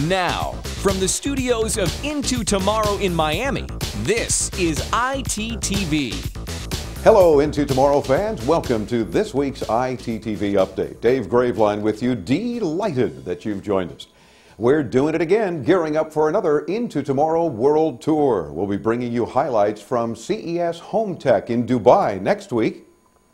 Now, from the studios of Into Tomorrow in Miami, this is ITTV. Hello, Into Tomorrow fans. Welcome to this week's ITTV update. Dave Graveline with you. Delighted that you've joined us. We're doing it again, gearing up for another Into Tomorrow World Tour. We'll be bringing you highlights from CES Home Tech in Dubai next week.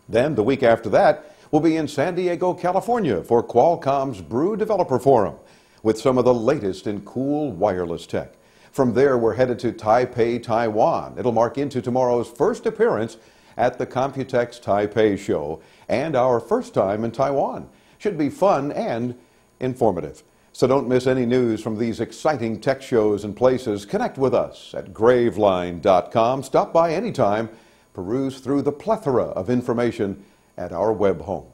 Then, the week after that, we'll be in San Diego, California for Qualcomm's Brew Developer Forum with some of the latest in cool wireless tech. From there, we're headed to Taipei, Taiwan. It'll mark Into Tomorrow's first appearance at the Computex Taipei show and our first time in Taiwan. Should be fun and informative. So don't miss any news from these exciting tech shows and places. Connect with us at graveline.com. Stop by anytime. Peruse through the plethora of information at our web home.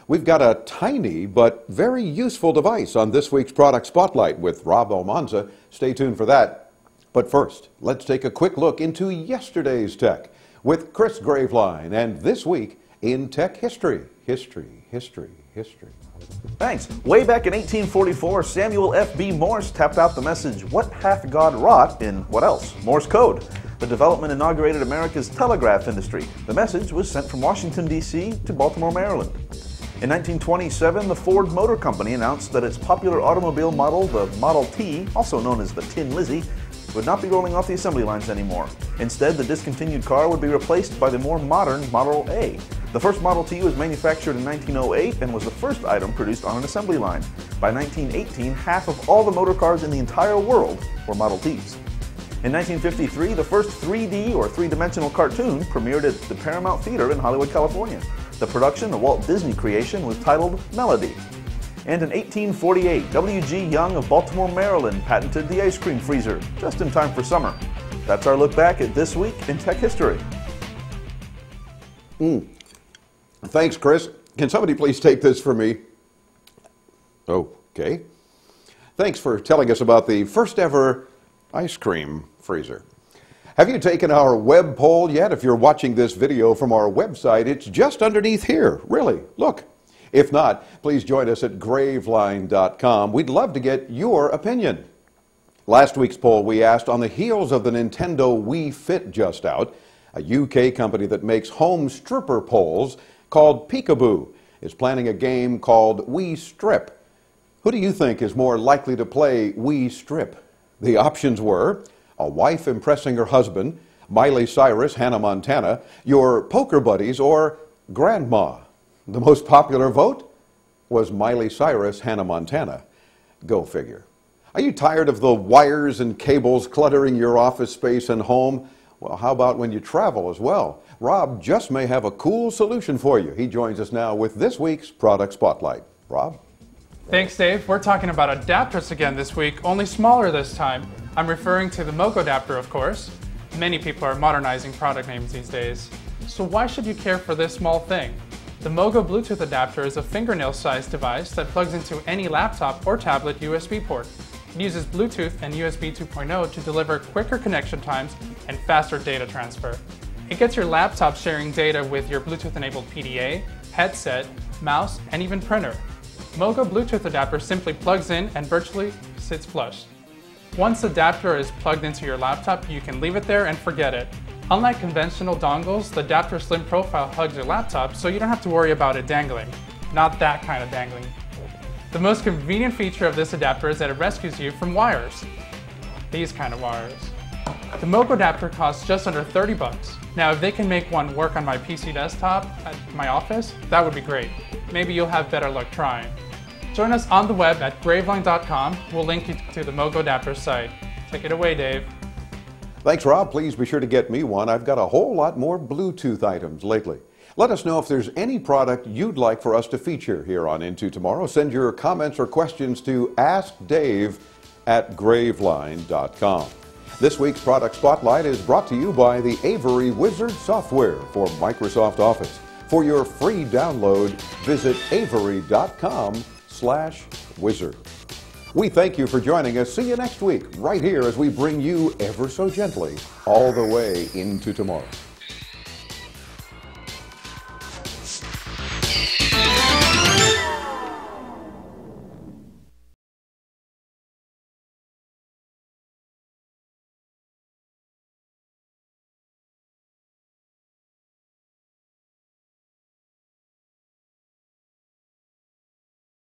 We've got a tiny but very useful device on this week's Product Spotlight with Rob Almanza. Stay tuned for that. But first, let's take a quick look into yesterday's tech with Chris Graveline and this week in tech history. History. Thanks. Way back in 1844, Samuel F.B. Morse tapped out the message, "What hath God wrought?" in what else? Morse code. The development inaugurated America's telegraph industry. The message was sent from Washington, D.C. to Baltimore, Maryland. In 1927, the Ford Motor Company announced that its popular automobile model, the Model T, also known as the Tin Lizzie, would not be rolling off the assembly lines anymore. Instead, the discontinued car would be replaced by the more modern Model A. The first Model T was manufactured in 1908 and was the first item produced on an assembly line. By 1918, half of all the motor cars in the entire world were Model Ts. In 1953, the first 3D or three-dimensional cartoon premiered at the Paramount Theater in Hollywood, California. The production, a Walt Disney creation, was titled Melody. And in 1848, W.G. Young of Baltimore, Maryland patented the ice cream freezer, just in time for summer. That's our look back at this week in tech history. Thanks, Chris. Can somebody please take this for me? Okay. Thanks for telling us about the first ever ice cream freezer. Have you taken our web poll yet? If you're watching this video from our website, it's just underneath here. Really, look. If not, please join us at graveline.com. We'd love to get your opinion. Last week's poll, we asked, on the heels of the Nintendo Wii Fit just out, a UK company that makes home stripper poles called Peekaboo is planning a game called Wii Strip. Who do you think is more likely to play Wii Strip? The options were a wife impressing her husband, Miley Cyrus, Hannah Montana, your poker buddies, or grandma. The most popular vote was Miley Cyrus, Hannah Montana. Go figure. Are you tired of the wires and cables cluttering your office space and home? Well, how about when you travel as well? Rob just may have a cool solution for you. He joins us now with this week's Product Spotlight. Rob? Thanks, Dave. We're talking about adapters again this week, only smaller this time. I'm referring to the Mogo adapter, of course. Many people are modernizing product names these days. So why should you care for this small thing? The Mogo Bluetooth adapter is a fingernail-sized device that plugs into any laptop or tablet USB port. It uses Bluetooth and USB 2.0 to deliver quicker connection times and faster data transfer. It gets your laptop sharing data with your Bluetooth-enabled PDA, headset, mouse, and even printer. Mogo Bluetooth adapter simply plugs in and virtually sits flush. Once the adapter is plugged into your laptop, you can leave it there and forget it. Unlike conventional dongles, the adapter's slim profile hugs your laptop, so you don't have to worry about it dangling. Not that kind of dangling. The most convenient feature of this adapter is that it rescues you from wires. These kind of wires. The Mogo adapter costs just under 30 bucks. Now, if they can make one work on my PC desktop at my office, that would be great. Maybe you'll have better luck trying. Join us on the web at graveline.com. We'll link you to the Mogo adapter site. Take it away, Dave. Thanks, Rob. Please be sure to get me one. I've got a whole lot more Bluetooth items lately. Let us know if there's any product you'd like for us to feature here on Into Tomorrow. Send your comments or questions to askdave@graveline.com. This week's Product Spotlight is brought to you by the Avery Wizard software for Microsoft Office. For your free download, visit avery.com/wizard. We thank you for joining us. See you next week, right here as we bring you ever so gently all the way into tomorrow.